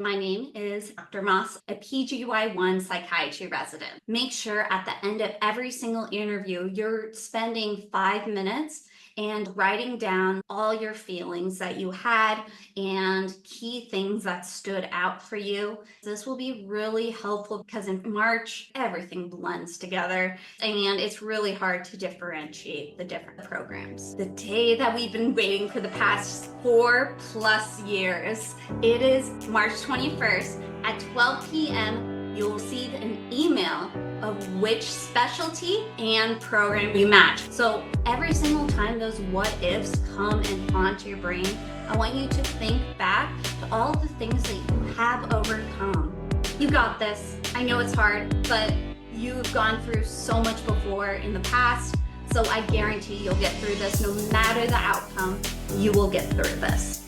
My name is Dr. Moss, a PGY1 psychiatry resident. Make sure at the end of every single interview, you're spending 5 minutes and writing down all your feelings that you had and key things that stood out for you. This will be really helpful because in March, everything blends together and it's really hard to differentiate the different programs. The day that we've been waiting for the past 4+ years, it is March 21st at 12 p.m. You'll receive an email of which specialty and program you match. So every single time those what ifs come and haunt your brain, I want you to think back to all the things that you have overcome. You got this. I know it's hard, but you've gone through so much before in the past. So I guarantee you'll get through this. No matter the outcome, you will get through this.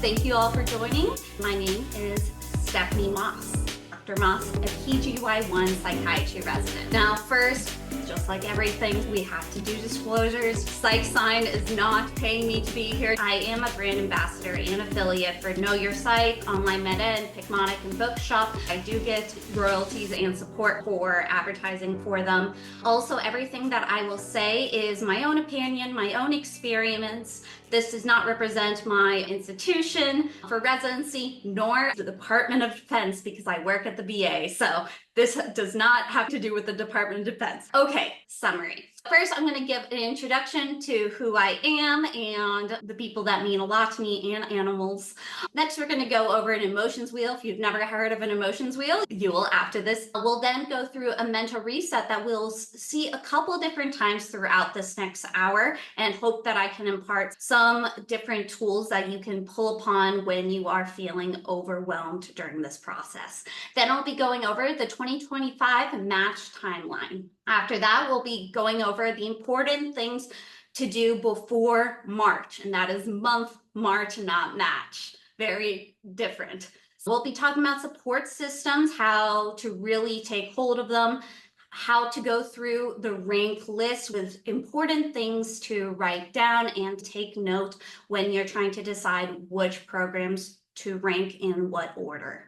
Thank you all for joining. My name is Stephanie Moss, Dr. Moss, a PGY1 psychiatry resident. Now, first, just like everything, we have to do disclosures. PsychSign is not paying me to be here. I am a brand ambassador and affiliate for Know Your Psych, Online Meta, and Picmonic and Bookshop. I do get royalties and support for advertising for them. Also, everything that I will say is my own opinion, my own experience. This does not represent my institution for residency, nor the Department of Defense, because I work at the VA. So this does not have to do with the Department of Defense. Okay, summary. First, I'm going to give an introduction to who I am and the people that mean a lot to me and animals. Next, we're going to go over an emotions wheel. If you've never heard of an emotions wheel, you will after this. We'll then go through a mental reset that we'll see a couple different times throughout this next hour and hope that I can impart some different tools that you can pull upon when you are feeling overwhelmed during this process. Then I'll be going over the 2025 match timeline. After that, we'll be going over the important things to do before March, and that is month March, not match. Very different. So we'll be talking about support systems, how to really take hold of them, how to go through the rank list with important things to write down and take note when you're trying to decide which programs to rank in what order.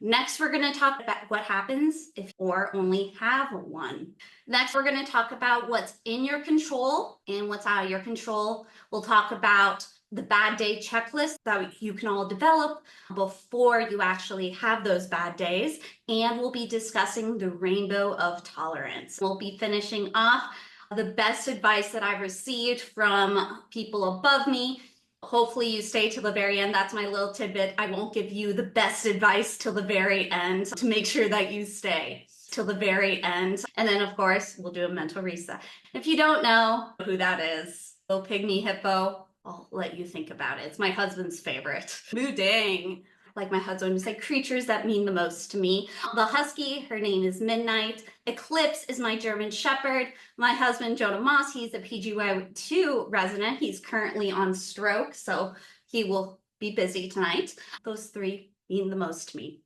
Next, we're going to talk about what happens if you only have one. Next, we're going to talk about what's in your control and what's out of your control. We'll talk about the bad day checklist that you can all develop before you actually have those bad days. And we'll be discussing the rainbow of tolerance. We'll be finishing off the best advice that I've received from people above me. Hopefully you stay till the very end. That's my little tidbit. I won't give you the best advice till the very end to make sure that you stay till the very end. And then of course, we'll do a mental reset. If you don't know who that is, little pygmy hippo, I'll let you think about it. It's my husband's favorite. Mooding. Like my husband would say, creatures that mean the most to me. The husky, her name is Midnight. Eclipse is my German Shepherd. My husband, Jonah Moss, he's a PGY2 resident. He's currently on stroke, so he will be busy tonight. Those three mean the most to me.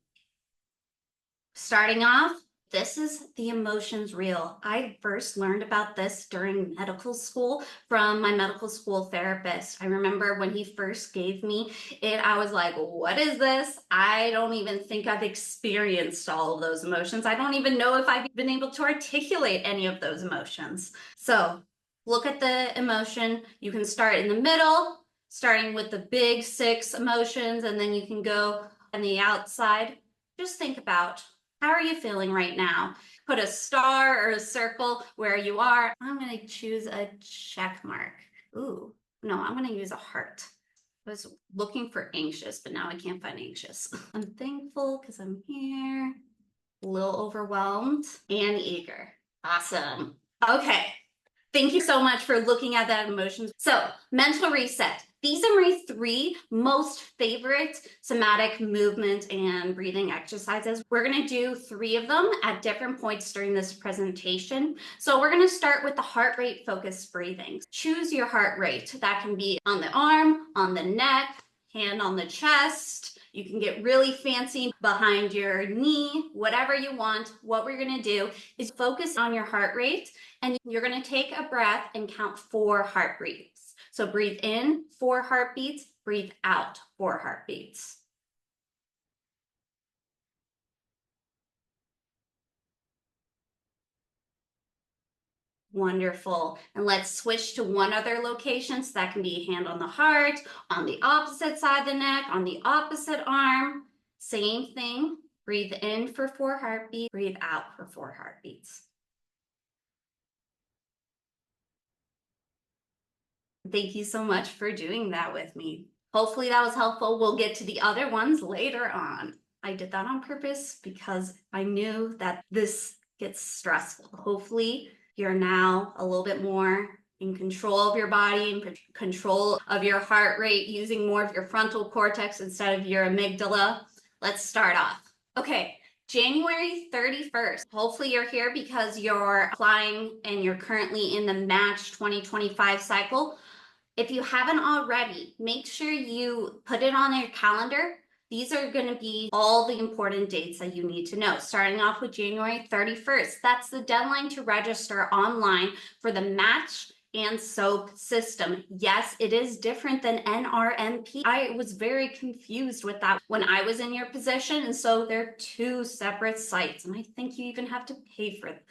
Starting off, this is the emotions reel. I first learned about this during medical school from my medical school therapist. I remember when he first gave me it, I was like, what is this? I don't even think I've experienced all of those emotions. I don't even know if I've been able to articulate any of those emotions. So look at the emotion. You can start in the middle, starting with the big 6 emotions, and then you can go on the outside. Just think about, how are you feeling right now? Put a star or a circle where you are. I'm going to choose a check mark. Ooh, no, I'm going to use a heart. I was looking for anxious, but now I can't find anxious. I'm thankful because I'm here. A little overwhelmed and eager. Awesome. Okay. Thank you so much for looking at that emotions. So, mental reset. These are my 3 most favorite somatic movement and breathing exercises. We're going to do 3 of them at different points during this presentation. So we're going to start with the heart rate focused breathing. Choose your heart rate. That can be on the arm, on the neck, hand on the chest. You can get really fancy behind your knee, whatever you want. What we're going to do is focus on your heart rate, and you're going to take a breath and count 4 heartbeats. So breathe in 4 heartbeats, breathe out 4 heartbeats. Wonderful. And let's switch to one other location. So that can be hand on the heart, on the opposite side of the neck, on the opposite arm. Same thing. Breathe in for 4 heartbeats, breathe out for 4 heartbeats. Thank you so much for doing that with me. Hopefully that was helpful. We'll get to the other ones later on. I did that on purpose because I knew that this gets stressful. Hopefully you're now a little bit more in control of your body, in control of your heart rate, using more of your frontal cortex instead of your amygdala. Let's start off. Okay, January 31st. Hopefully you're here because you're applying and you're currently in the Match 2025 cycle. If you haven't already, make sure you put it on your calendar. These are going to be all the important dates that you need to know. Starting off with January 31st. That's the deadline to register online for the Match and SOAP system. Yes, it is different than NRMP. I was very confused with that when I was in your position. And so they're 2 separate sites. And I think you even have to pay for it.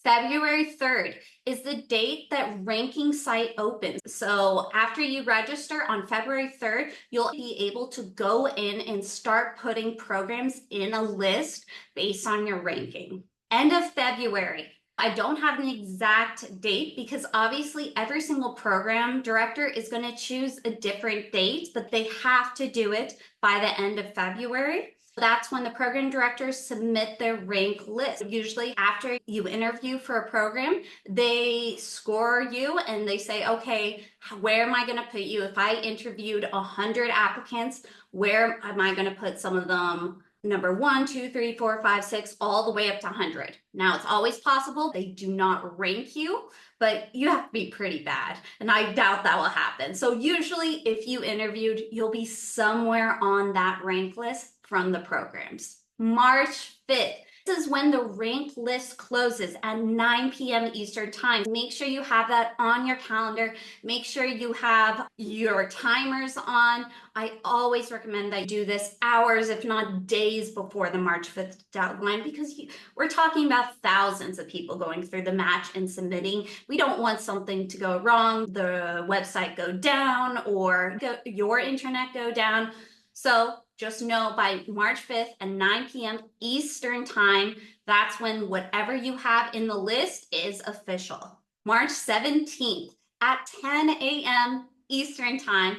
February 3rd is the date that ranking site opens. So after you register on February 3rd, you'll be able to go in and start putting programs in a list based on your ranking. End of February. I don't have an exact date because obviously every single program director is going to choose a different date, but they have to do it by the end of February. That's when the program directors submit their rank list. Usually after you interview for a program, they score you and they say, okay, where am I going to put you? If I interviewed 100 applicants, where am I going to put some of them? Number 1, 2, 3, 4, 5, 6, all the way up to 100. Now, it's always possible they do not rank you, but you have to be pretty bad. And I doubt that will happen. So usually if you interviewed, you'll be somewhere on that rank list from the programs. March 5th. This is when the rank list closes at 9 p.m. Eastern time. Make sure you have that on your calendar. Make sure you have your timers on. I always recommend that you do this hours, if not days before the March 5th deadline, because we're talking about thousands of people going through the match and submitting. We don't want something to go wrong, the website go down, or your internet go down. So just know by March 5th at 9 p.m. Eastern time, that's when whatever you have in the list is official. March 17th at 10 a.m. Eastern time,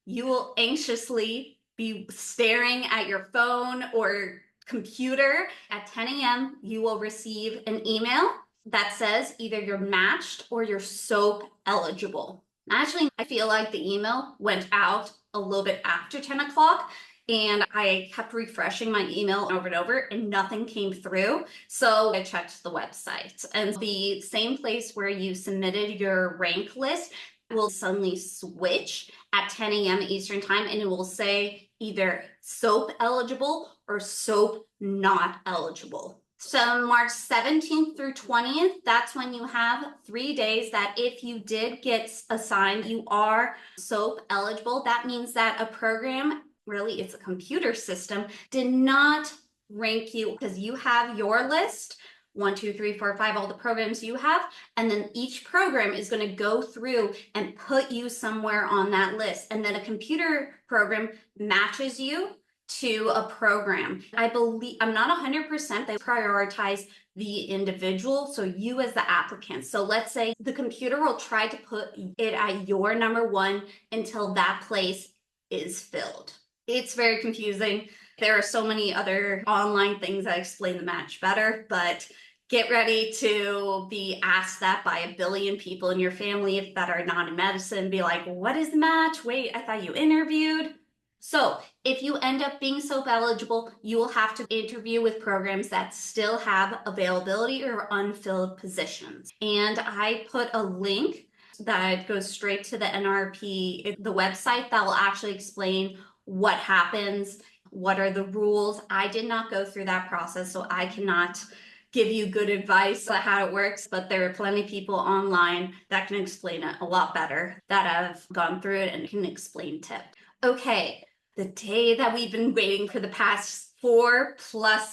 you will anxiously be staring at your phone or computer. At 10 a.m., you will receive an email that says either you're matched or you're SOAP eligible. Actually, I feel like the email went out a little bit after 10 o'clock. And I kept refreshing my email over and over and nothing came through. So I checked the website, and the same place where you submitted your rank list will suddenly switch at 10 a.m. Eastern time, and it will say either SOAP eligible or SOAP not eligible. So March 17th through 20th, that's when you have 3 days that if you did get assigned, you are SOAP eligible. That means that a program, really it's a computer system, did not rank you because you have your list, 1, 2, 3, 4, 5, all the programs you have, and then each program is going to go through and put you somewhere on that list, and then a computer program matches you to a program. I believe, I'm not 100%, they prioritize the individual, so you as the applicant. So let's say the computer will try to put it at your number 1 until that place is filled. It's very confusing. There are so many other online things that explain the match better, but get ready to be asked that by a billion people in your family that are not in medicine. Be like, what is the match? Wait, I thought you interviewed. So if you end up being SOAP eligible, you will have to interview with programs that still have availability or unfilled positions. And I put a link that goes straight to the NRP, the website, that will actually explain what happens what are the rules. I did not go through that process, so I cannot give you good advice on how it works, but there are plenty of people online that can explain it a lot better, that have gone through it and can explain tips. Okay, the day that we've been waiting for the past 4+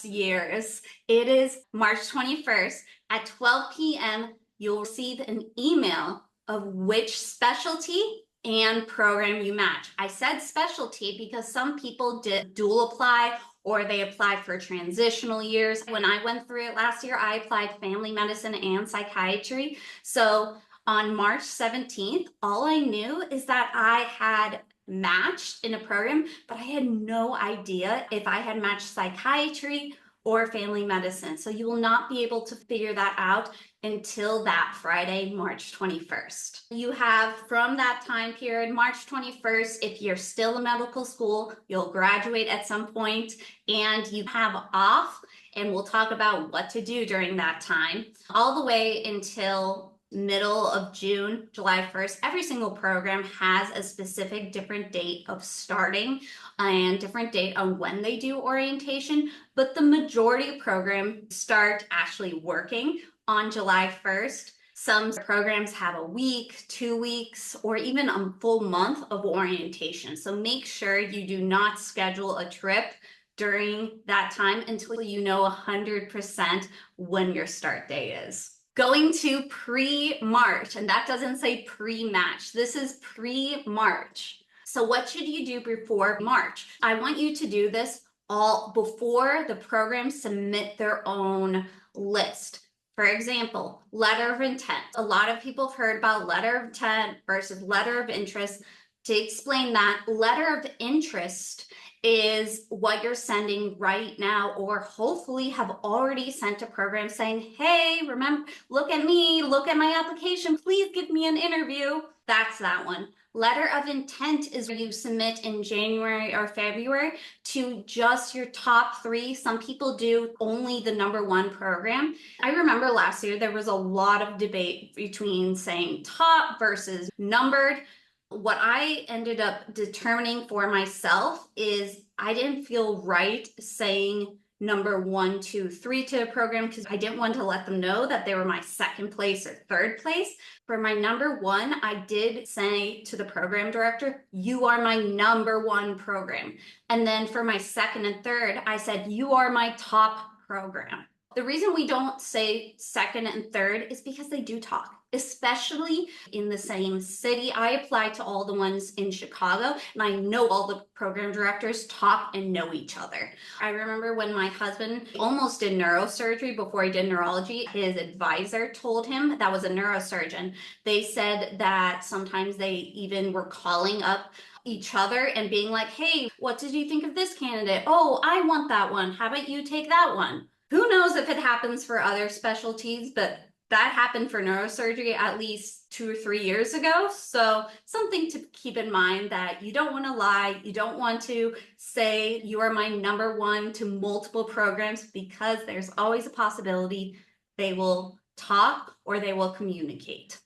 years. It is March 21st at 12 p.m. You'll receive an email of which specialty and program you match. I said specialty because some people did dual apply or they applied for transitional years. When I went through it last year, I applied family medicine and psychiatry. So on March 17th, all I knew is that I had matched in a program, but I had no idea if I had matched psychiatry or family medicine. So you will not be able to figure that out until that Friday, March 21st. You have from that time period, March 21st, if you're still in medical school, you'll graduate at some point, and you have off, and we'll talk about what to do during that time, all the way until middle of June, July 1st. Every single program has a specific different date of starting and different date on when they do orientation, but the majority of programs start actually working on July 1st. Some programs have a week, 2 weeks, or even a full month of orientation. So make sure you do not schedule a trip during that time until you know 100% when your start day is. Going to pre-March, and that doesn't say pre-match. This is pre-March. So what should you do before March? I want you to do this all before the programs submit their own list. For example, letter of intent. A lot of people have heard about letter of intent versus letter of interest. To explain that, letter of interest is what you're sending right now, or hopefully have already sent a program saying, hey, remember, look at me, look at my application, please give me an interview. That's that one. Letter of intent is where you submit in January or February to just your top 3. Some people do only the #1 program. I remember last year there was a lot of debate between saying top versus numbered. What I ended up determining for myself is I didn't feel right saying number 1, 2, 3 to a program because I didn't want to let them know that they were my second place or third place. For my #1, I did say to the program director, you are my #1 program. And then for my second and third, I said, you are my top program. The reason we don't say second and third is because they do talk, especially in the same city. I applied to all the ones in Chicago, and I know all the program directors talk and know each other. I remember when my husband almost did neurosurgery before he did neurology, his advisor told him, that was a neurosurgeon, they said that sometimes they even were calling up each other and being like, hey, what did you think of this candidate? Oh, I want that one. How about you take that one? Who knows if it happens for other specialties, but that happened for neurosurgery at least 2 or 3 years ago. So something to keep in mind, that you don't want to lie. You don't want to say you are my #1 to multiple programs, because there's always a possibility they will talk or they will communicate.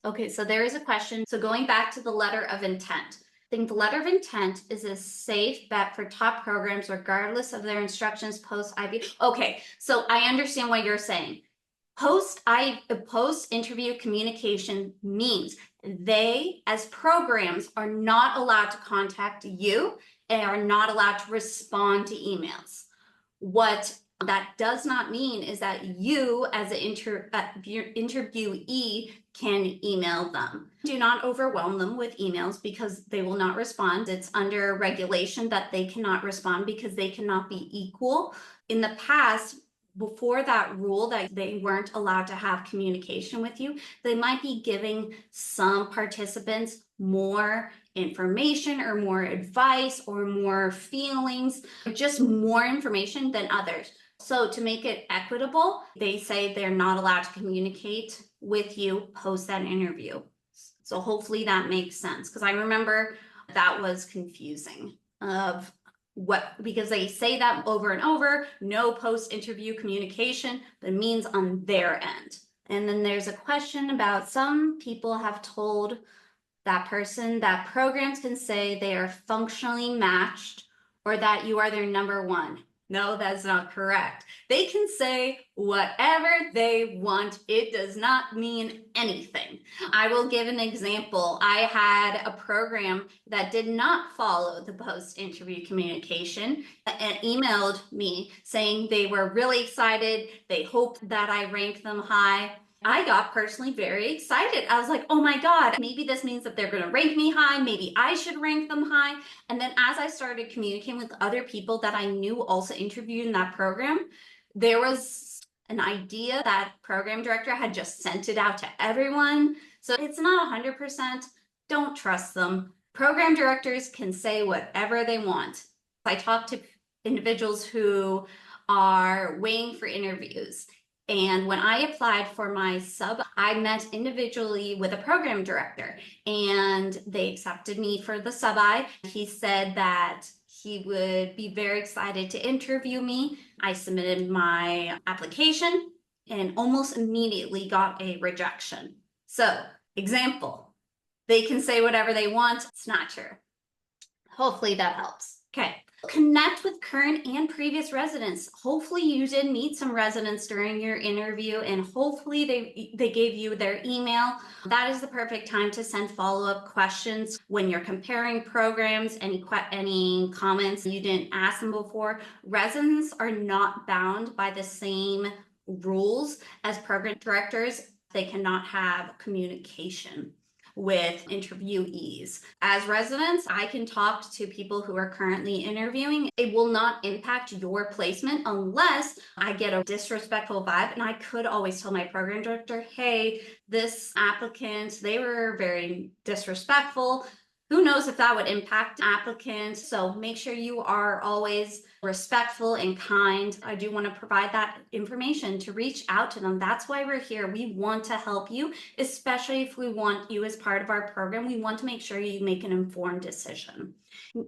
Okay, so there is a question. So going back to the letter of intent. I think the letter of intent is a safe bet for top programs regardless of their instructions post-IB. Okay, so I understand what you're saying. Post-interview communication means they, as programs, are not allowed to contact you and are not allowed to respond to emails. What that does not mean is that you, as an interviewee, can email them. Do not overwhelm them with emails because they will not respond. It's under regulation that they cannot respond because they cannot be equal. In the past, before that rule that they weren't allowed to have communication with you, they might be giving some participants more information or more advice or more feelings, just more information than others. So to make it equitable, they say they're not allowed to communicate with you post that interview. So hopefully that makes sense, because I remember that was confusing of because they say that over and over, no post-interview communication, but it means on their end. And then there's a question about some people have told that person that programs can say they are functionally matched or that you are their number one. No, that's not correct. They can say whatever they want. It does not mean anything. I will give an example. I had a program that did not follow the post-interview communication and emailed me saying they were really excited. They hoped that I ranked them high. I got personally very excited. I was like, oh my God, maybe this means that they're going to rank me high. Maybe I should rank them high. And then as I started communicating with other people that I knew also interviewed in that program, there was an idea that program director had just sent it out to everyone. So it's not 100%. Don't trust them. Program directors can say whatever they want. I talked to individuals who are waiting for interviews. And when I applied for my sub, I met individually with a program director and they accepted me for the sub-I. He said that he would be very excited to interview me. I submitted my application and almost immediately got a rejection. So, example, they can say whatever they want. It's not true. Hopefully that helps. Okay. Connect with current and previous residents. Hopefully you did meet some residents during your interview and hopefully they gave you their email. That is the perfect time to send follow-up questions when you're comparing programs, any comments you didn't ask them before. Residents are not bound by the same rules as program directors. They cannot have communication with interviewees. As residents, I can talk to people who are currently interviewing. It will not impact your placement unless I get a disrespectful vibe. And I could always tell my program director, hey, this applicant, they were very disrespectful. Who knows if that would impact applicants? So make sure you are always respectful and kind. I do want to provide that information to reach out to them. That's why we're here. We want to help you, especially if we want you as part of our program. We want to make sure you make an informed decision.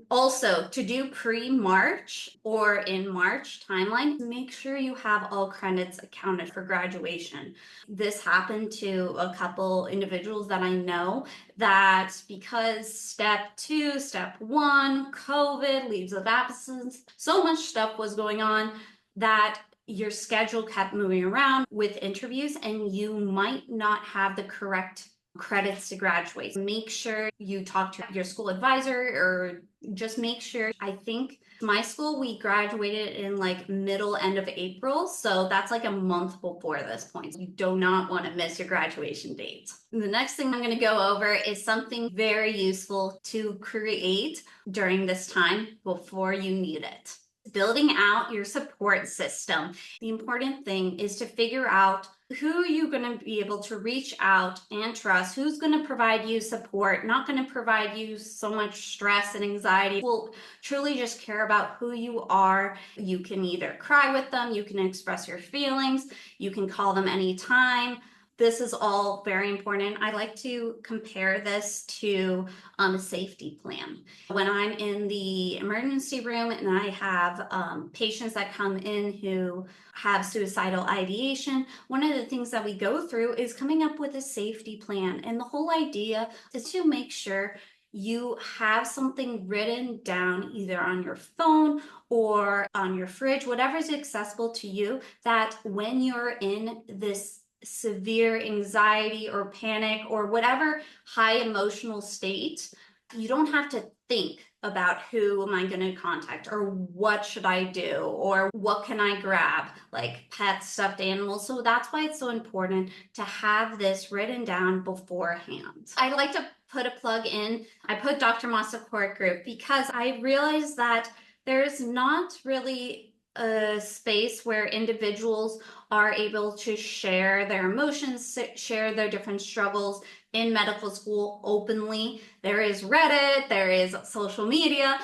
Also, to do pre-March or in March timeline, make sure you have all credits accounted for graduation. This happened to a couple individuals that I know that because step 2, step 1, COVID, leaves of absence, so much stuff was going on that your schedule kept moving around with interviews and you might not have the correct credits to graduate. Make sure you talk to your school advisor or just make sure. I think my school, we graduated in like end of April. So that's like a month before this point. You do not want to miss your graduation date. The next thing I'm going to go over is something very useful to create during this time before you need it. Building out your support system. The important thing is to figure out who you're going to be able to reach out and trust, who's going to provide you support, not going to provide you so much stress and anxiety. Will truly just care about who you are. You can either cry with them, you can express your feelings, you can call them anytime. This is all very important. I like to compare this to a safety plan. When I'm in the emergency room and I have patients that come in who have suicidal ideation, one of the things that we go through is coming up with a safety plan. And the whole idea is to make sure you have something written down either on your phone or on your fridge, whatever is accessible to you, that when you're in this severe anxiety or panic or whatever high emotional state, you don't have to think about who am I going to contact or what should I do or what can I grab, like pets, stuffed animals. So that's why it's so important to have this written down beforehand. I like to put a plug in. I put Dr. Moss support group because I realized that there's not really a space where individuals are able to share their emotions, share their different struggles in medical school openly. There is Reddit, there is social media.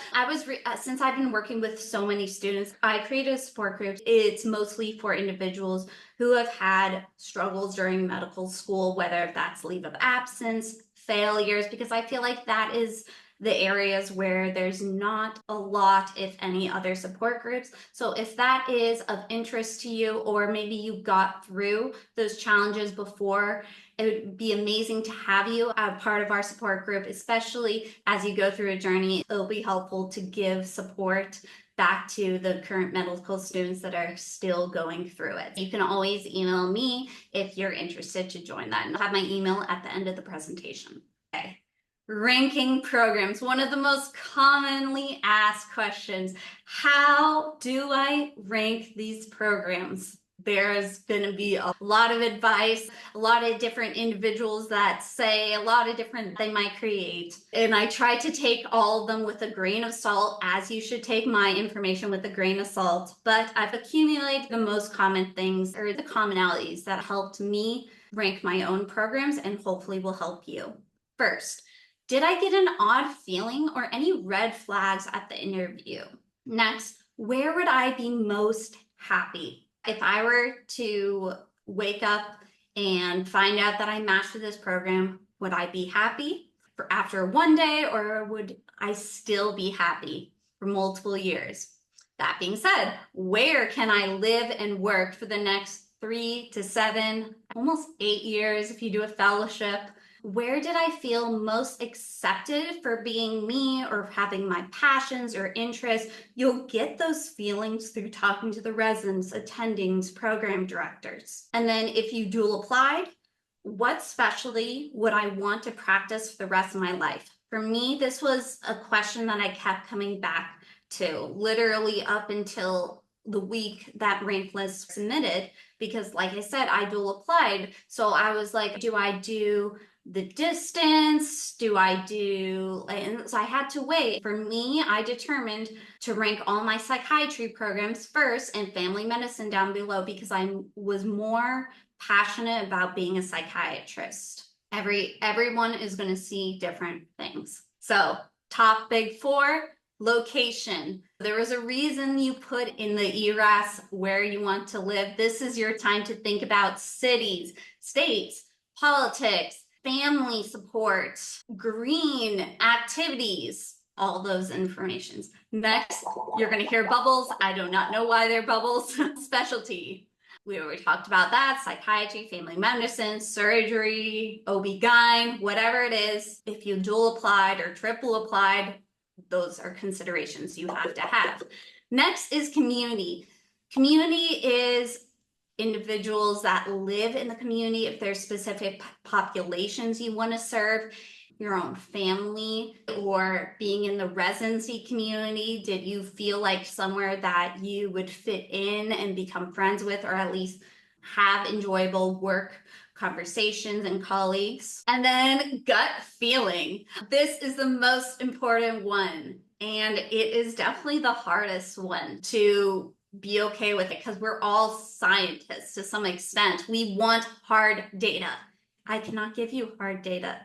Since I've been working with so many students, I created a support group. It's mostly for individuals who have had struggles during medical school, whether that's leave of absence, failures, because I feel like that is the areas where there's not a lot, if any, other support groups. So if that is of interest to you, or maybe you got through those challenges before, it would be amazing to have you as part of our support group, especially as you go through a journey. It'll be helpful to give support back to the current medical students that are still going through it. You can always email me if you're interested to join that. And I'll have my email at the end of the presentation. Okay. Ranking programs, one of the most commonly asked questions. How do I rank these programs? There's going to be a lot of advice, a lot of different individuals that say a lot of different they might create. And I try to take all of them with a grain of salt, as you should take my information with a grain of salt. But I've accumulated the most common things, or the commonalities, that helped me rank my own programs and hopefully will help you. First, did I get an odd feeling or any red flags at the interview? Next, where would I be most happy? If I were to wake up and find out that I matched with this program, would I be happy for after one day, or would I still be happy for multiple years? That being said, where can I live and work for the next 3 to 7, almost 8 years if you do a fellowship? Where did I feel most accepted for being me or having my passions or interests? You'll get those feelings through talking to the residents, attendings, program directors. And then if you dual applied, what specialty would I want to practice for the rest of my life? For me, this was a question that I kept coming back to, literally up until the week that rank list submitted, because like I said, I dual applied. So I was like, do I do the distance? Do I do, and so I had to weigh. For me, I determined to rank all my psychiatry programs first and family medicine down below, because I was more passionate about being a psychiatrist. Everyone is going to see different things. So top big 4, location. There was a reason you put in the ERAS where you want to live. This is your time to think about cities, states, politics, family support, green activities, all those informations. Next, you're going to hear bubbles. I do not know why they're bubbles. Specialty. We already talked about that. Psychiatry, family medicine, surgery, OB-GYN, whatever it is. If you dual applied or triple applied, those are considerations you have to have. Next is community. Community is individuals that live in the community. If there's specific populations you want to serve, your own family, or being in the residency community, did you feel like somewhere that you would fit in and become friends with, or at least have enjoyable work conversations and colleagues? And then gut feeling. This is the most important one, and it is definitely the hardest one to be okay with it, because we're all scientists to some extent. We want hard data. I cannot give you hard data.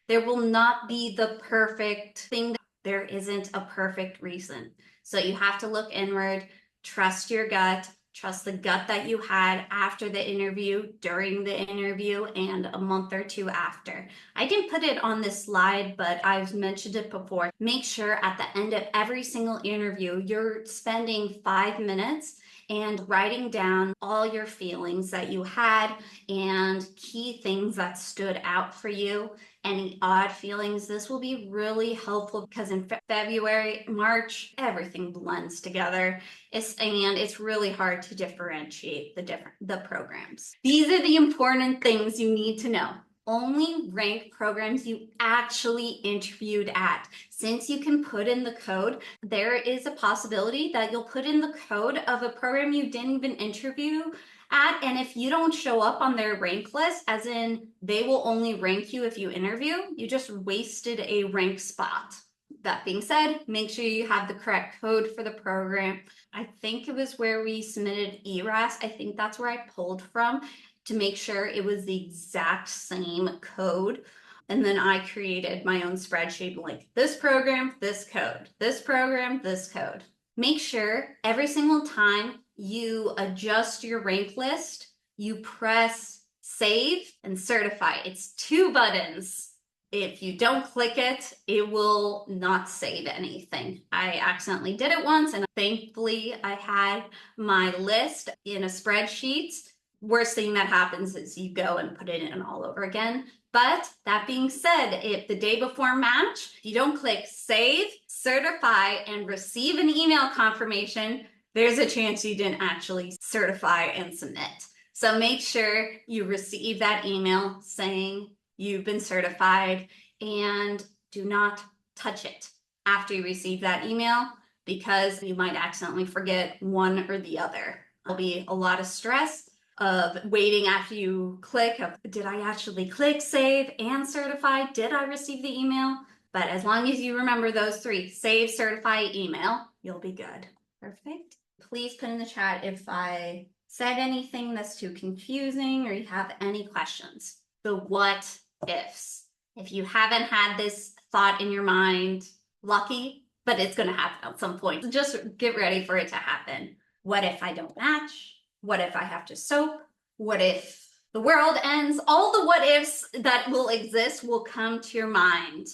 There will not be the perfect thing. There isn't a perfect reason. So you have to look inward, trust your gut, trust the gut that you had after the interview, during the interview, and a month or 2 after. I didn't put it on this slide, but I've mentioned it before. Make sure at the end of every single interview, you're spending 5 minutes and writing down all your feelings that you had and key things that stood out for you. Any odd feelings, this will be really helpful, because in February, March, everything blends together. It's really hard to differentiate the programs. These are the important things you need to know. Only rank programs you actually interviewed at. Since you can put in the code, there is a possibility that you'll put in the code of a program you didn't even interview at, and if you don't show up on their rank list, as in they will only rank you if you interview, you just wasted a rank spot. That being said, make sure you have the correct code for the program. I think it was where we submitted ERAS. I think that's where I pulled from to make sure it was the exact same code. And then I created my own spreadsheet, like this program, this code, this program, this code. Make sure every single time you adjust your rank list, you press save and certify. It's 2 buttons. If you don't click it, it will not save anything. I accidentally did it once, and thankfully I had my list in a spreadsheet. Worst thing that happens is you go and put it in all over again. But that being said, if the day before match, you don't click save, certify, and receive an email confirmation, there's a chance you didn't actually certify and submit. So make sure you receive that email saying you've been certified, and do not touch it after you receive that email, because you might accidentally forget one or the other. There'll be a lot of stress of waiting after you click of, did I actually click save and certify? Did I receive the email? But as long as you remember those three, save, certify, email, you'll be good. Perfect. Please put in the chat if I said anything that's too confusing or you have any questions. The what ifs. If you haven't had this thought in your mind, lucky, but it's going to happen at some point. So just get ready for it to happen. What if I don't match? What if I have to soap? What if the world ends? All the what ifs that will exist will come to your mind.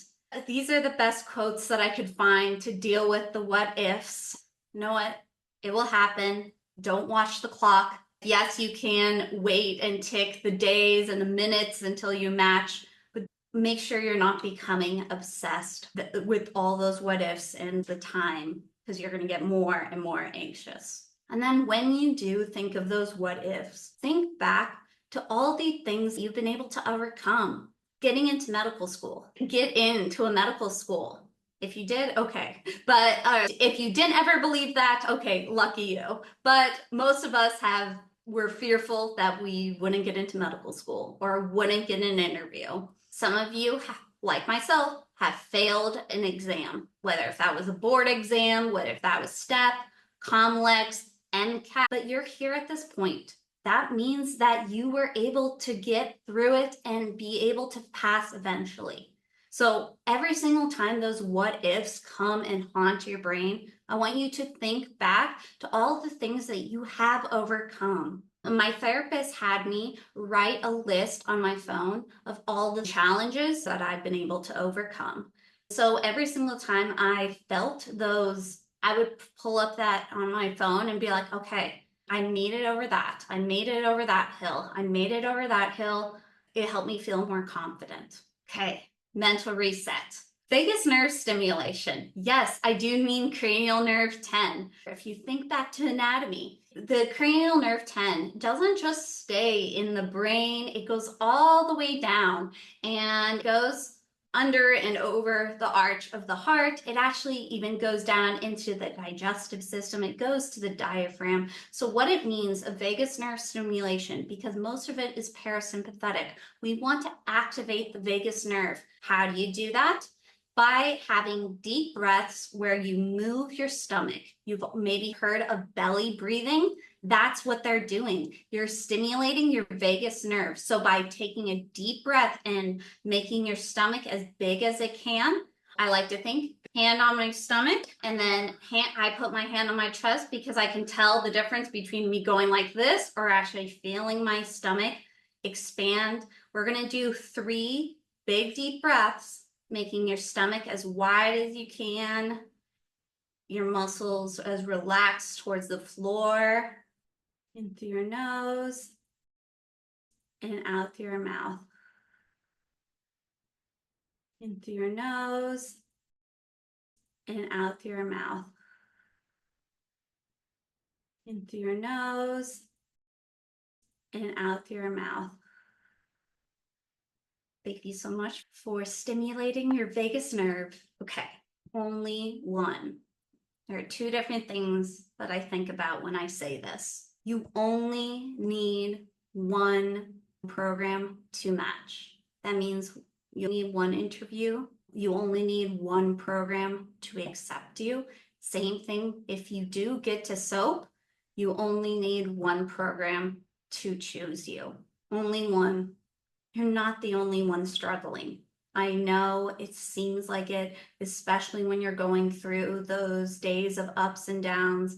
These are the best quotes that I could find to deal with the what ifs. You know what? It will happen. Don't watch the clock. Yes, you can wait and tick the days and the minutes until you match, but make sure you're not becoming obsessed with all those what ifs and the time, because you're going to get more and more anxious. And then when you do think of those what ifs, think back to all the things you've been able to overcome. Getting into medical school, get into a medical school. If you did, okay. But if you didn't ever believe that, okay, lucky you. But most of us were fearful that we wouldn't get into medical school or wouldn't get an interview. Some of you, like myself, have failed an exam, whether if that was a board exam, whether if that was STEP, COMLEX, MCAT, but you're here at this point. That means that you were able to get through it and be able to pass eventually. So every single time those what ifs come and haunt your brain, I want you to think back to all the things that you have overcome. My therapist had me write a list on my phone of all the challenges that I've been able to overcome. So every single time I felt those, I would pull up that on my phone and be like, okay, I made it over that. I made it over that hill. I made it over that hill. It helped me feel more confident. Okay, mental reset. Vagus nerve stimulation. Yes, I do mean cranial nerve 10. If you think back to anatomy, the cranial nerve 10 doesn't just stay in the brain. It goes all the way down and goes under and over the arch of the heart. It actually even goes down into the digestive system. It goes to the diaphragm. So what it means, a vagus nerve stimulation, because most of it is parasympathetic, we want to activate the vagus nerve. How do you do that? By having deep breaths where you move your stomach. You've maybe heard of belly breathing. That's what they're doing. You're stimulating your vagus nerve. So by taking a deep breath and making your stomach as big as it can, I like to think hand on my stomach, and then I put my hand on my chest because I can tell the difference between me going like this or actually feeling my stomach expand. We're going to do 3 big deep breaths, making your stomach as wide as you can, your muscles as relaxed towards the floor, in through your nose and out through your mouth. In through your nose and out through your mouth. In through your nose and out through your mouth. Thank you so much for stimulating your vagus nerve. Okay, only one. There are 2 different things that I think about when I say this. You only need 1 program to match. That means you need 1 interview. You only need 1 program to accept you. Same thing if you do get to SOAP, you only need 1 program to choose you. Only 1. You're not the only one struggling. I know it seems like it, especially when you're going through those days of ups and downs.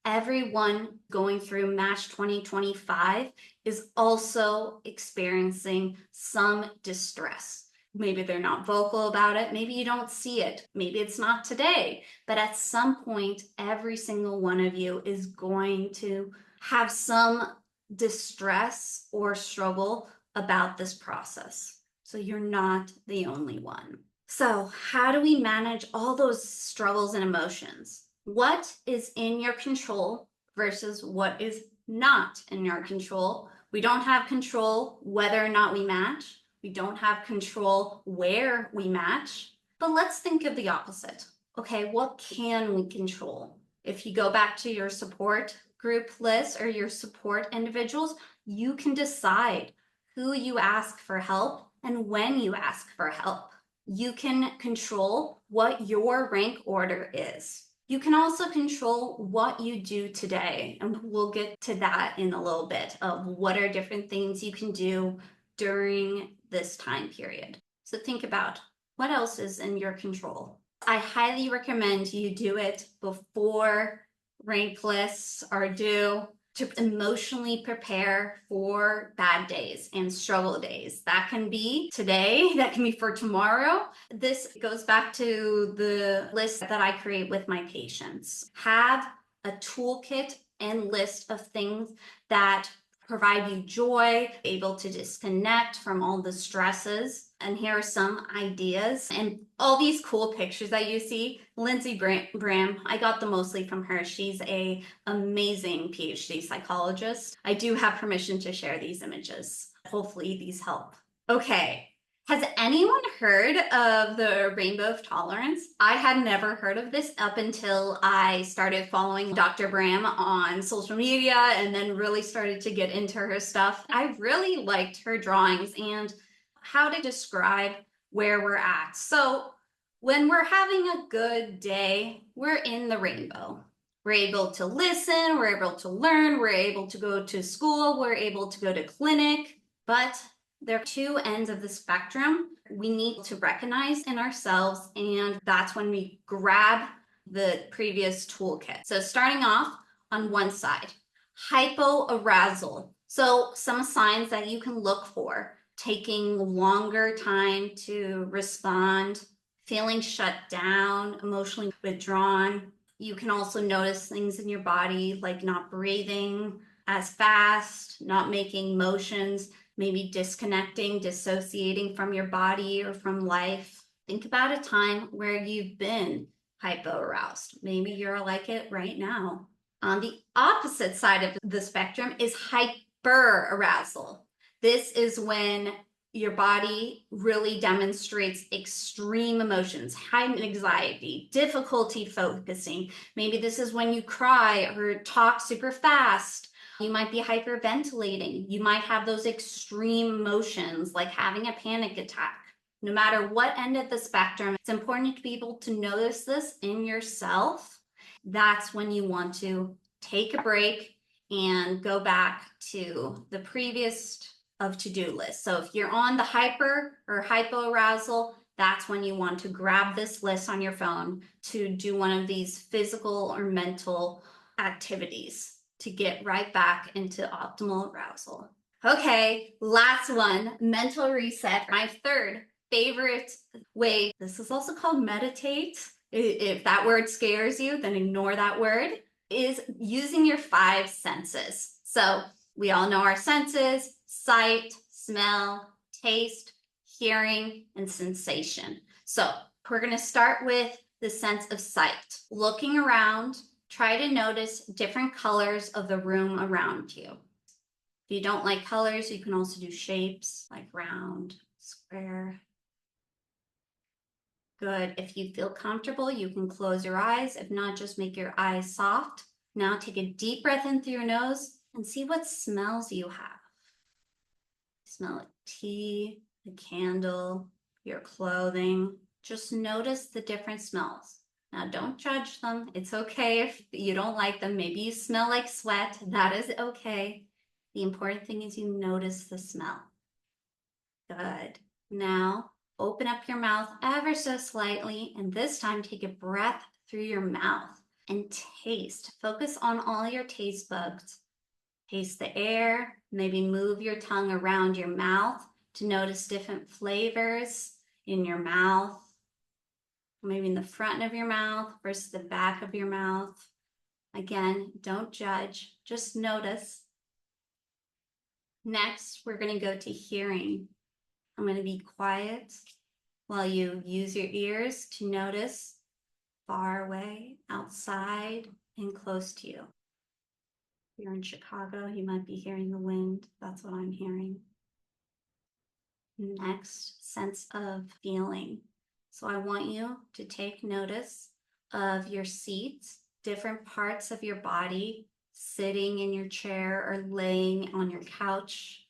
Everyone going through Match 2025 is also experiencing some distress. Maybe they're not vocal about it. Maybe you don't see it. Maybe it's not today. But at some point, every single one of you is going to have some distress or struggle about this process. So you're not the only one. So how do we manage all those struggles and emotions? What is in your control versus what is not in your control? We don't have control whether or not we match. We don't have control where we match. But let's think of the opposite. Okay, what can we control? If you go back to your support group list or your support individuals, you can decide who you ask for help and when you ask for help. You can control what your rank order is. You can also control what you do today, and we'll get to that in a little bit of what are different things you can do during this time period. So think about what else is in your control. I highly recommend you do it before rank lists are due to emotionally prepare for bad days and struggle days. That can be today, that can be for tomorrow. This goes back to the list that I create with my patients. Have a toolkit and list of things that provide you joy, able to disconnect from all the stresses. And here are some ideas. And all these cool pictures that you see, Lindsay Bram, I got them mostly from her. She's an amazing PhD psychologist. I do have permission to share these images. Hopefully these help. Okay. Has anyone heard of the rainbow of tolerance? I had never heard of this up until I started following Dr. Bram on social media and then really started to get into her stuff. I really liked her drawings and how to describe where we're at. So when we're having a good day, we're in the rainbow. We're able to listen, we're able to learn, we're able to go to school, we're able to go to clinic, but there are two ends of the spectrum we need to recognize in ourselves, and that's when we grab the previous toolkit. So starting off on one side, hypoarousal. So some signs that you can look for: taking longer time to respond, feeling shut down, emotionally withdrawn. You can also notice things in your body like not breathing as fast, not making motions, maybe disconnecting, dissociating from your body or from life. Think about a time where you've been hypoaroused. Maybe you're like it right now. On the opposite side of the spectrum is hyperarousal. This is when your body really demonstrates extreme emotions, high anxiety, difficulty focusing. Maybe this is when you cry or talk super fast. You might be hyperventilating. You might have those extreme emotions like having a panic attack. No matter what end of the spectrum, it's important to be able to notice this in yourself. That's when you want to take a break and go back to the previous of to-do list. So if you're on the hyper or hypoarousal, that's when you want to grab this list on your phone to do one of these physical or mental activities to get right back into optimal arousal. Okay, last one, mental reset. My third favorite way, this is also called meditate. If that word scares you, then ignore that word, is using your five senses. So we all know our senses: sight, smell, taste, hearing, and sensation. So we're going to start with the sense of sight. Looking around, try to notice different colors of the room around you. If you don't like colors, you can also do shapes like round, square. Good. If you feel comfortable, you can close your eyes. If not, just make your eyes soft. Now take a deep breath in through your nose and see what smells you have. Smell like tea, a candle, your clothing. Just notice the different smells. Now, don't judge them. It's okay if you don't like them. Maybe you smell like sweat. That is okay. The important thing is you notice the smell. Good. Now, open up your mouth ever so slightly, and this time take a breath through your mouth and taste. Focus on all your taste buds. Taste the air. Maybe move your tongue around your mouth to notice different flavors. in your mouth, maybe in the front of your mouth versus the back of your mouth. Again, don't judge, just notice. Next, we're going to go to hearing. I'm going to be quiet while you use your ears to notice far away, outside, and close to you. If you're in Chicago, you might be hearing the wind. That's what I'm hearing. Next, sense of feeling. So I want you to take notice of your seat, different parts of your body, sitting in your chair or laying on your couch.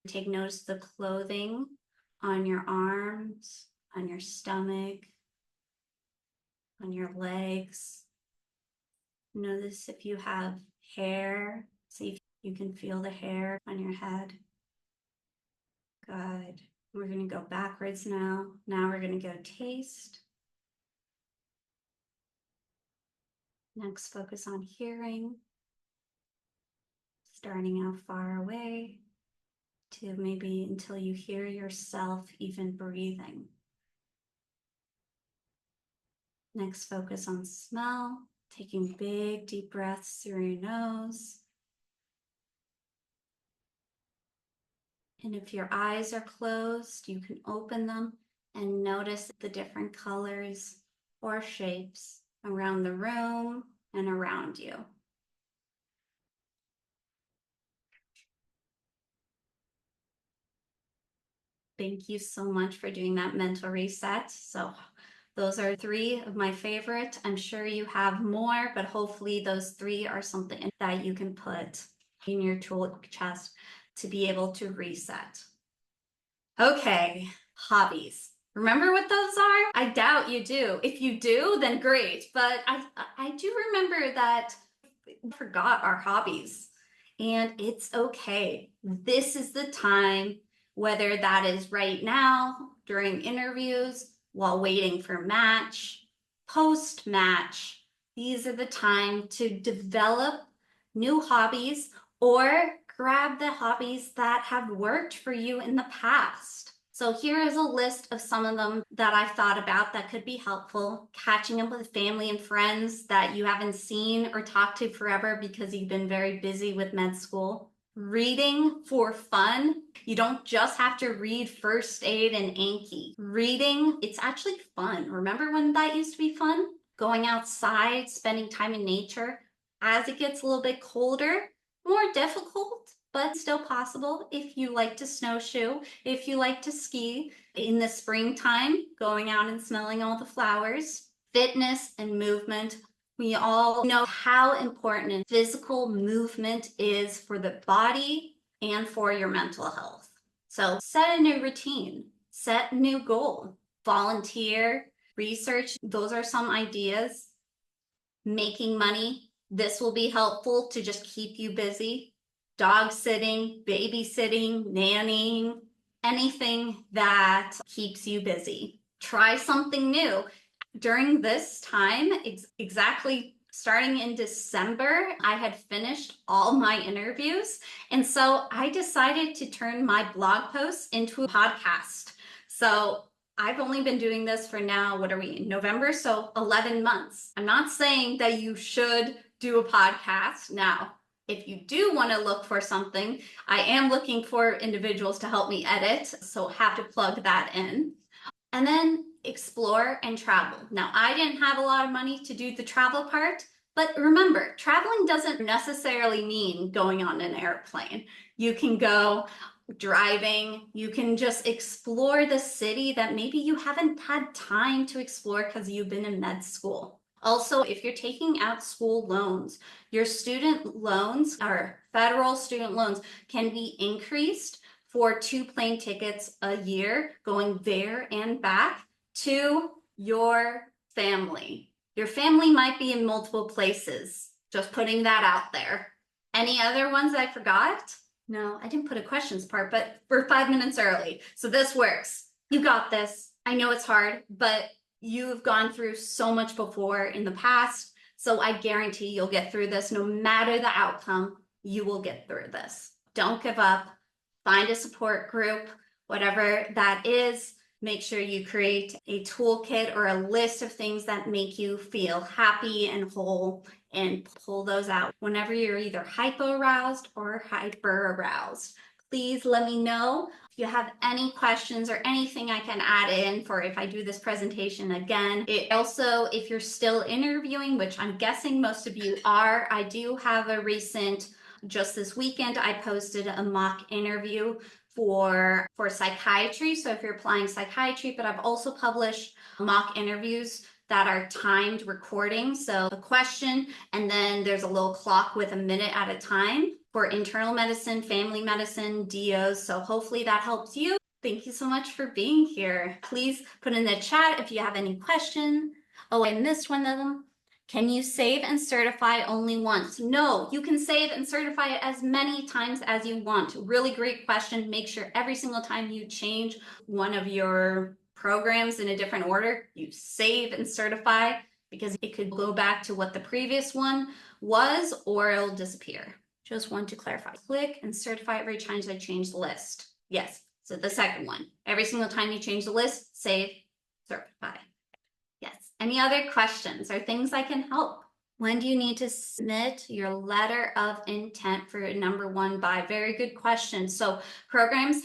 Take notice of the clothing on your arms, on your stomach, on your legs. Notice if you have hair. See if you can feel the hair on your head. Good. We're going to go backwards now. Now we're going to go taste. Next, focus on hearing. Starting out far away to maybe until you hear yourself even breathing. Next, focus on smell. Taking big, deep breaths through your nose. And if your eyes are closed, you can open them and notice the different colors or shapes around the room and around you. Thank you so much for doing that mental reset. So those are 3 of my favorite. I'm sure you have more, but hopefully those 3 are something that you can put in your tool chest to be able to reset. Okay, hobbies. Remember what those are? I doubt you do. If you do, then great. But I do remember that we forgot our hobbies. And it's okay. This is the time, whether that is right now, during interviews, while waiting for match, post-match, these are the time to develop new hobbies or grab the hobbies that have worked for you in the past. So here is a list of some of them that I've thought about that could be helpful. Catching up with family and friends that you haven't seen or talked to forever because you've been very busy with med school. Reading for fun. You don't just have to read first aid and Anki. Reading, it's actually fun. Remember when that used to be fun? Going outside, spending time in nature. As it gets a little bit colder, more difficult, but still possible if you like to snowshoe, if you like to ski. In the springtime, going out and smelling all the flowers. Fitness and movement. We all know how important physical movement is for the body and for your mental health. So set a new routine, set a new goal, volunteer, research. Those are some ideas. Making money. This will be helpful to just keep you busy. Dog sitting, babysitting, nannying, anything that keeps you busy. Try something new. During this time, exactly starting in December, I had finished all my interviews. And so I decided to turn my blog posts into a podcast. So I've only been doing this for now, what are we in November? So 11 months. I'm not saying that you should do a podcast now. If you do want to look for something, I am looking for individuals to help me edit, so have to plug that in. And then explore and travel. Now, I didn't have a lot of money to do the travel part, but remember, traveling doesn't necessarily mean going on an airplane. You can go driving, you can just explore the city that maybe you haven't had time to explore because you've been in med school. Also, if you're taking out school loans, your student loans or federal student loans can be increased for 2 plane tickets a year going there and back to your family. Your family might be in multiple places. Just putting that out there. Any other ones I forgot? No, I didn't put a questions part, but we're 5 minutes early. So this works. You got this. I know it's hard, but you've gone through so much before in the past. So I guarantee you'll get through this. No matter the outcome, you will get through this. Don't give up. Find a support group, whatever that is. Make sure you create a toolkit or a list of things that make you feel happy and whole and pull those out whenever you're either hypo-aroused or hyper-aroused. Please let me know if you have any questions or anything I can add in for if I do this presentation again. It also, if you're still interviewing, which I'm guessing most of you are, I do have a recent, just this weekend, I posted a mock interview for psychiatry. So if you're applying psychiatry, but I've also published mock interviews that are timed recordings. So a question, and then there's a little clock with a minute at a time for internal medicine, family medicine, DOs. So hopefully that helps you. Thank you so much for being here. Please put in the chat if you have any questions. Oh, I missed one of them. Can you save and certify only once? No, you can save and certify it as many times as you want. Really great question. Make sure every single time you change one of your programs in a different order, you save and certify, because it could go back to what the previous one was, or it'll disappear. Just want to clarify. Click and certify every time I change the list. Yes, so the second one. Every single time you change the list, save, certify. Yes. Any other questions or things I can help? When do you need to submit your letter of intent for number one by? Very good question. So programs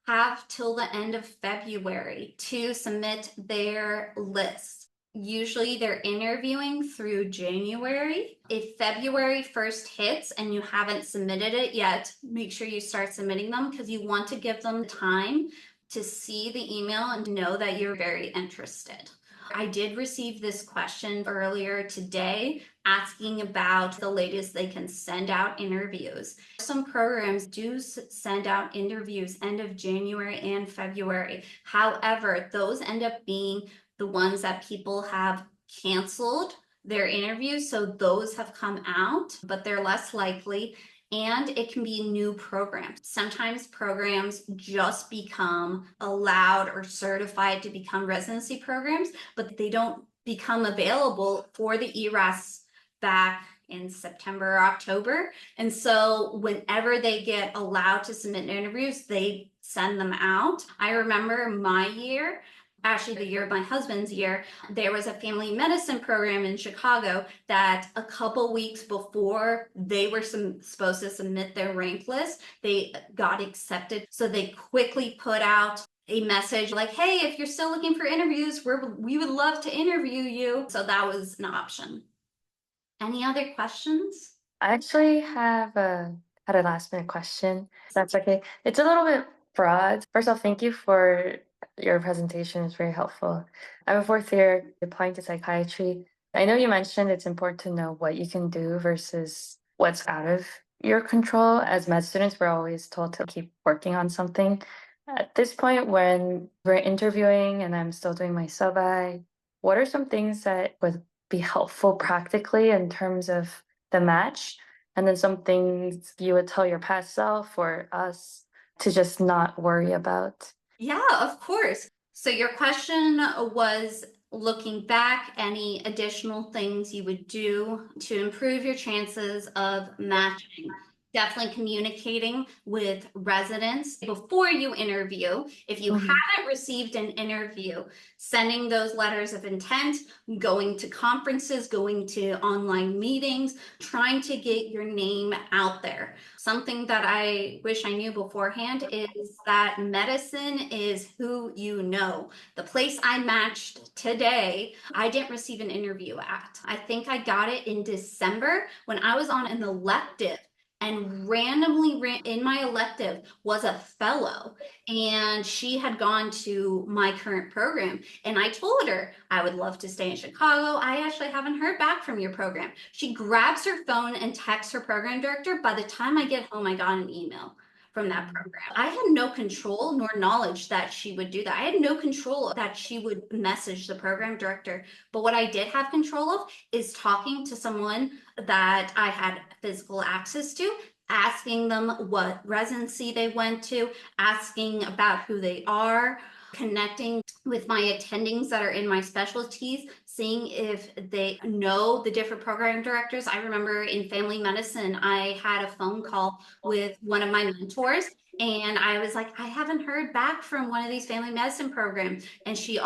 have till the end of February to submit their list. Usually they're interviewing through January. If February 1st hits and you haven't submitted it yet, make sure you start submitting them, because you want to give them time to see the email and know that you're very interested. I did receive this question earlier today asking about the latest they can send out interviews. Some programs do send out interviews end of January and February. However, those end up being the ones that people have canceled their interviews. So those have come out, but they're less likely. And it can be new programs. Sometimes programs just become allowed or certified to become residency programs, but they don't become available for the ERAS back in September or October. And so whenever they get allowed to submit interviews, they send them out. I remember my year, actually the year of my husband's year, there was a family medicine program in Chicago that a couple weeks before they were supposed to submit their rank list, they got accepted. So they quickly put out a message like, hey, if you're still looking for interviews, we would love to interview you. So that was an option. Any other questions? I actually had a last minute question. If that's okay. It's a little bit broad. First off, thank you for your presentation. It's very helpful. I'm a fourth year applying to psychiatry. I know you mentioned it's important to know what you can do versus what's out of your control. As med students, we're always told to keep working on something. At this point, when we're interviewing and I'm still doing my sub-I, what are some things that would be helpful practically in terms of the match, and then some things you would tell your past self or us to just not worry about? Yeah, of course. So your question was, looking back, any additional things you would do to improve your chances of matching. Definitely communicating with residents before you interview. If you haven't received an interview, sending those letters of intent, going to conferences, going to online meetings, trying to get your name out there. Something that I wish I knew beforehand is that medicine is who you know. The place I matched today, I didn't receive an interview at. I think I got it in December when I was on an elective, and randomly in my elective was a fellow, and she had gone to my current program, and I told her I would love to stay in Chicago. I actually haven't heard back from your program. She grabs her phone and texts her program director. By the time I get home, I got an email from that program. I had no control nor knowledge that she would do that. I had no control that she would message the program director. But what I did have control of is talking to someone that I had physical access to, asking them what residency they went to, asking about who they are, connecting with my attendings that are in my specialties, seeing if they know the different program directors. I remember in family medicine, I had a phone call with one of my mentors, And I was like, I haven't heard back from one of these family medicine programs. And she's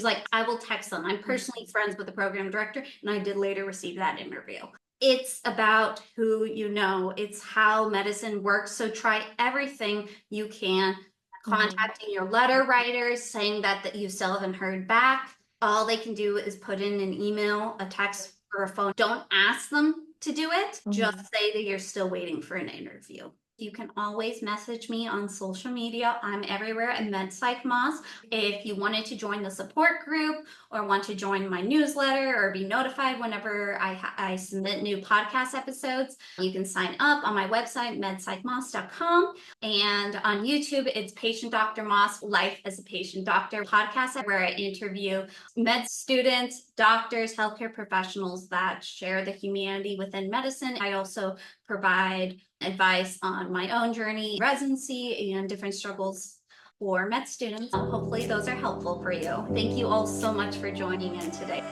like, I will text them. I'm personally friends with the program director, and I did later receive that interview. It's about who you know, it's how medicine works. So try everything you can. Contacting your letter writers, saying that you still haven't heard back. All they can do is put in an email, a text, or a phone. Don't ask them to do it. Just say that you're still waiting for an interview. You can always message me on social media. I'm everywhere at MedPsychMoss. If you wanted to join the support group or want to join my newsletter or be notified whenever I submit new podcast episodes, you can sign up on my website, medpsychmoss.com. And on YouTube, it's Patient Dr. Moss, Life as a Patient Doctor podcast, where I interview med students, doctors, healthcare professionals that share the humanity within medicine. I also provide advice on my own journey, residency, and different struggles for med students. Hopefully those are helpful for you. Thank you all so much for joining in today.